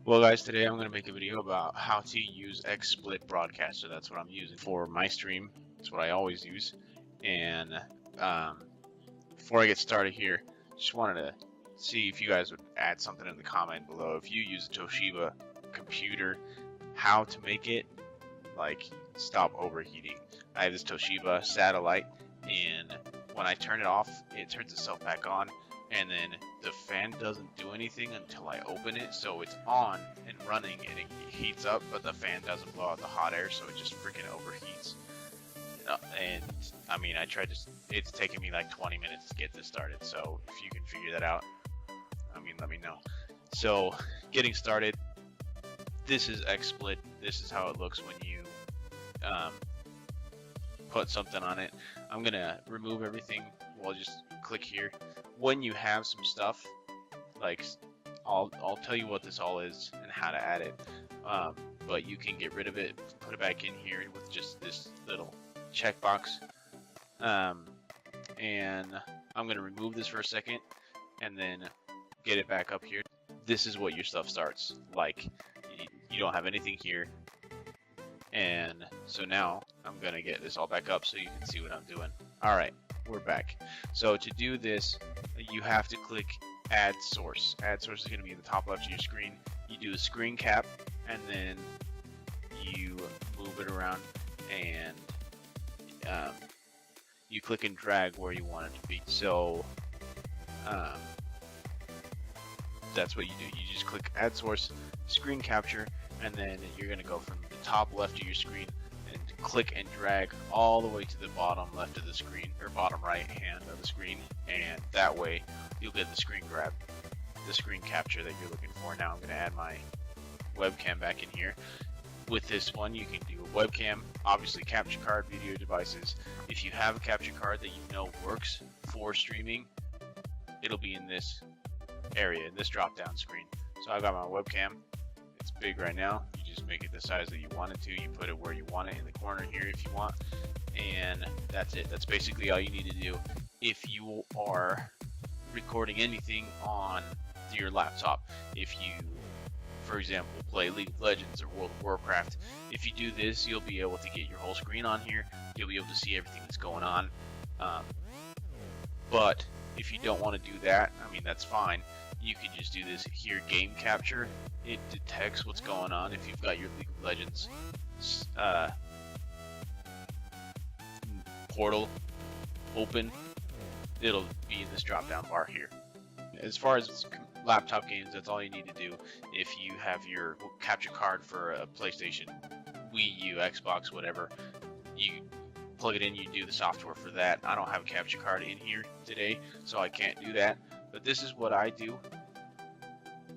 Well, guys, today I'm going to make a video about how to use XSplit Broadcaster. That's what I'm using for my stream. That's what I always use. And um, before I get started here, just wanted to see if you guys would add something in the comment below. If you use a Toshiba computer, how to make it like stop overheating. I have this Toshiba satellite, and when I turn it off, it turns itself back on, and then the fan doesn't do anything until I open it, so it's on and running and it heats up, but the fan doesn't blow out the hot air, so it just freaking overheats. And I mean, it's taken me like 20 minutes to get this started, so if you can figure that out, I mean, let me know. So, getting started, this is XSplit. This is how it looks when you um, put something on it. I'm gonna remove everything. We'll just click here. When you have some stuff, like I'll tell you what this all is and how to add it. But you can get rid of it, put it back in here with just this little checkbox. And I'm gonna remove this for a second and then get it back up here. This is what your stuff starts like. You don't have anything here. And so now I'm gonna get this all back up so you can see what I'm doing. Alright, we're back. So to do this, you have to click add source. Add source is gonna be in the top left of your screen. You do a screen cap and then you move it around and you click and drag where you want it to be. So that's what you do. You just click add source, screen capture, and then you're going to go from the top left of your screen and click and drag all the way to the bottom left of the screen, or bottom right hand of the screen, and that way you'll get the screen grab, the screen capture that you're looking for. Now I'm going to add my webcam back in here. With this one, you can do a webcam, obviously capture card, video devices. If you have a capture card that you know works for streaming, it'll be in this area, in this drop down screen. So I've got my webcam. It's big right now. You just make it the size that you want it to. You put it where you want it in the corner here if you want, and that's it. That's basically all you need to do. If you are recording anything on your laptop, if you, for example, play League of Legends or World of Warcraft, if you do this, you'll be able to get your whole screen on here. You'll be able to see everything that's going on. But if you don't want to do that, I mean, that's fine. You can just do this here, game capture. It detects what's going on. If you've got your League of Legends portal open, it'll be in this drop down bar here. As far as laptop games, that's all you need to do. If you have your capture card for a PlayStation, Wii U, Xbox, whatever, you plug it in, you do the software for that. I don't have a capture card in here today, so I can't do that. But this is what I do.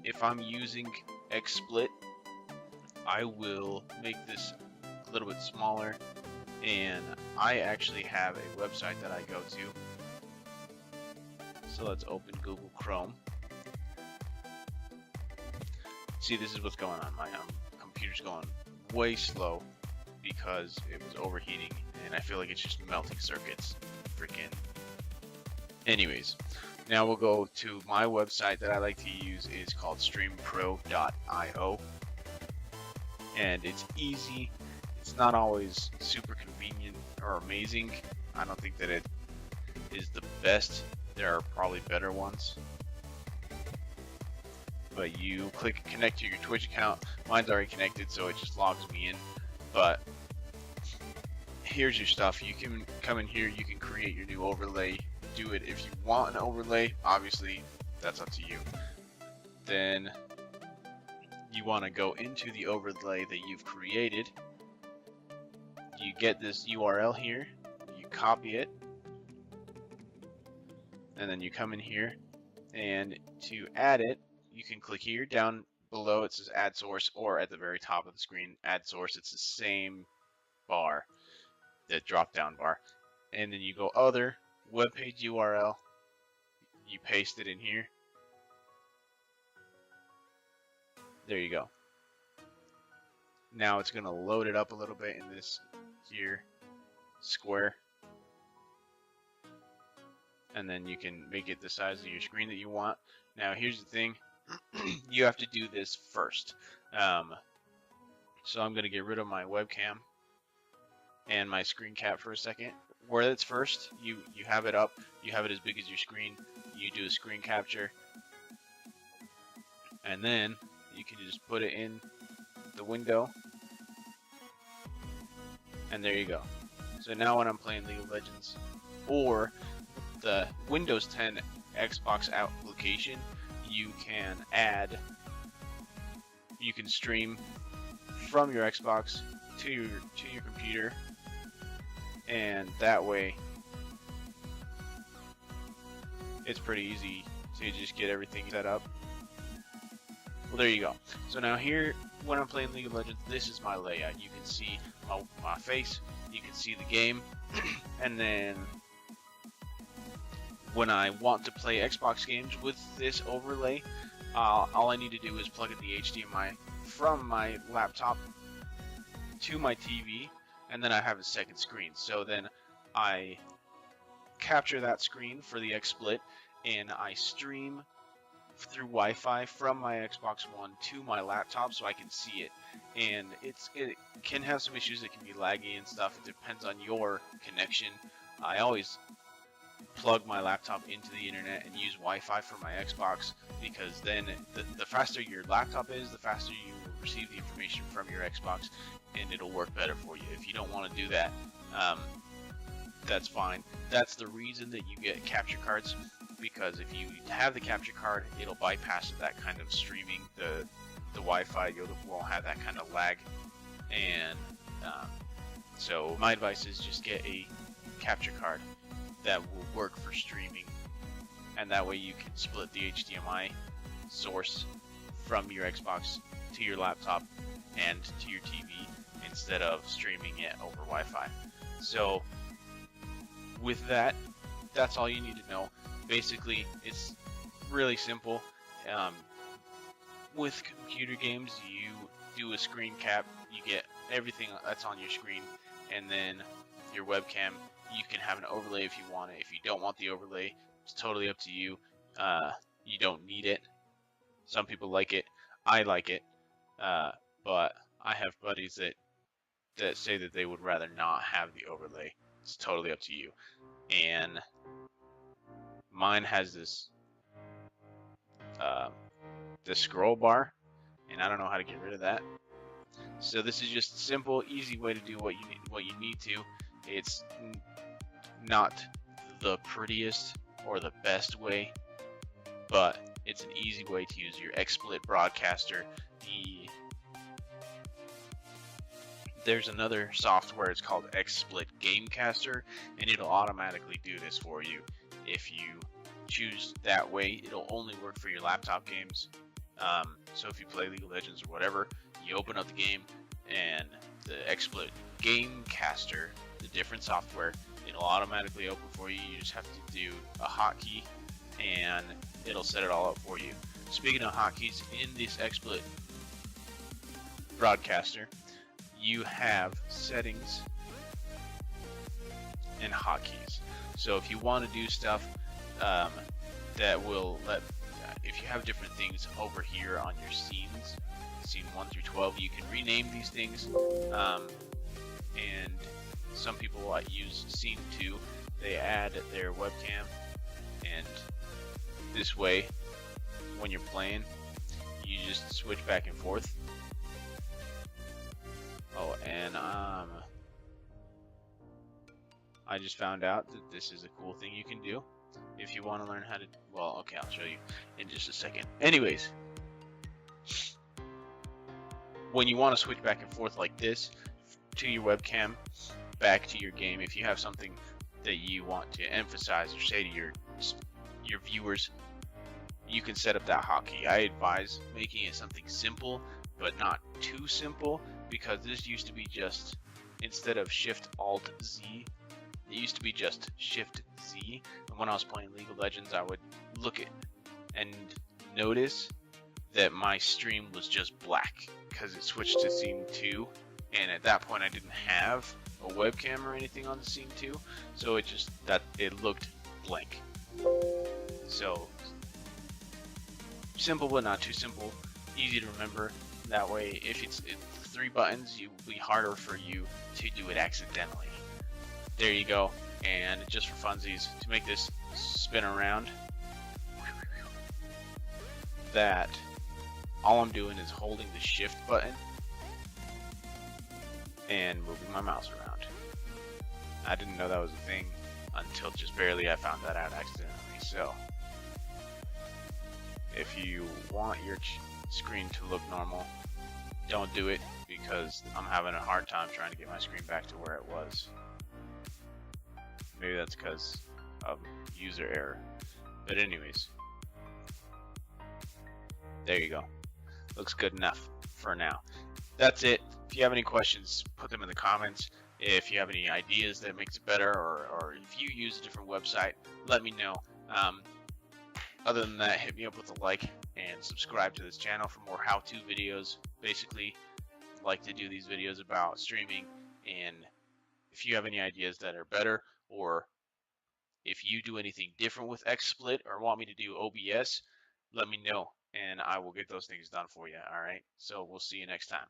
If I'm using XSplit, I will make this a little bit smaller, and I actually have a website that I go to. So let's open Google Chrome. See, this is what's going on. My computer's going way slow because it was overheating, and I feel like it's just melting circuits. Freaking. Anyways, now we'll go to my website that I like to use. Is called streampro.io, and it's easy. It's not always super convenient or amazing. I don't think that it is the best. There are probably better ones. But you click connect to your Twitch account. Mine's already connected, so it just logs me in. But here's your stuff. You can come in here, you can create your new overlay. Do it if you want an overlay. Obviously, that's up to you. Then you want to go into the overlay that you've created. You get this URL here, you copy it, and then you come in here, and to add it, you can click here. Down below it says add source, or at the very top of the screen, add source. It's the same bar, the drop down bar. And then you go other, web page URL, you paste it in here. There you go. Now it's going to load it up a little bit in this here square. And then you can make it the size of your screen that you want. Now here's the thing, you have to do this first. So I'm going to get rid of my webcam and my screen cap for a second. Where it's first, you have it up, you have it as big as your screen, you do a screen capture, and then you can just put it in the window, and there you go. So now when I'm playing League of Legends or the Windows 10 Xbox application, you can stream from your Xbox to your computer, and that way it's pretty easy to just get everything set up. Well, there you go. So now here, when I'm playing League of Legends, this is my layout. You can see my face, you can see the game, and then when I want to play Xbox games with this overlay, all I need to do is plug in the HDMI from my laptop to my TV, and then I have a second screen. So then I capture that screen for the XSplit, and I stream through Wi-Fi from my Xbox One to my laptop so I can see it. And it can have some issues. It can be laggy and stuff. It depends on your connection. I always plug my laptop into the internet and use Wi-Fi for my Xbox, because then the faster your laptop is, the faster you will receive the information from your Xbox, and it'll work better for you. If you don't want to do that, that's fine. That's the reason that you get capture cards, because if you have the capture card, it'll bypass that kind of streaming, the Wi-Fi. You won't have that kind of lag. And so my advice is just get a capture card that will work for streaming, and that way you can split the HDMI source from your Xbox to your laptop and to your TV instead of streaming it over Wi-Fi. So with that, that's all you need to know. Basically, it's really simple. With computer games, you do a screen cap, you get everything that's on your screen, and then your webcam, you can have an overlay if you want it. If you don't want the overlay, it's totally up to you. You don't need it. Some people like it. I like it. But I have buddies that say that they would rather not have the overlay. It's totally up to you. And mine has this scroll bar, and I don't know how to get rid of that. So this is just a simple, easy way to do what you need to. It's not the prettiest or the best way, but it's an easy way to use your XSplit broadcaster. There's another software, it's called XSplit Gamecaster, and it'll automatically do this for you. If you choose that way, it'll only work for your laptop games. So if you play League of Legends or whatever, you open up the game, and the XSplit Gamecaster, the different software, it'll automatically open for you. You just have to do a hotkey, and it'll set it all up for you. Speaking of hotkeys, in this XSplit broadcaster, you have settings and hotkeys. So if you want to do stuff that will let, if you have different things over here on your scenes, scene 1 through 12, you can rename these things. And some people use scene 2. They add their webcam, and this way, when you're playing, you just switch back and forth. Oh, and I just found out that this is a cool thing you can do if you want to learn how to, well, okay, I'll show you in just a second. Anyways, when you want to switch back and forth like this to your webcam, back to your game, if you have something that you want to emphasize or say to your viewers, you can set up that hotkey. I advise making it something simple, but not too simple, because this used to be just, instead of Shift-Alt-Z, it used to be just Shift-Z. And when I was playing League of Legends, I would look at and notice that my stream was just black because it switched to scene 2, and at that point I didn't have a webcam or anything on the scene 2, so it looked blank. So Simple, but not too simple. Easy to remember. That way, if it's 3 buttons, it will be harder for you to do it accidentally. There you go. And just for funsies, to make this spin around, that all I'm doing is holding the shift button and moving my mouse around. I didn't know that was a thing until just barely I found that out accidentally. So if you want your screen to look normal, don't do it, because I'm having a hard time trying to get my screen back to where it was. Maybe that's because of user error. But anyways, there you go. Looks good enough for now. That's it. If you have any questions, put them in the comments. If you have any ideas that makes it better, or if you use a different website, let me know. Other than that, hit me up with a like and subscribe to this channel for more how-to videos. Basically, I like to do these videos about streaming, and if you have any ideas that are better, or if you do anything different with XSplit or want me to do OBS, let me know, and I will get those things done for you. All right, so we'll see you next time.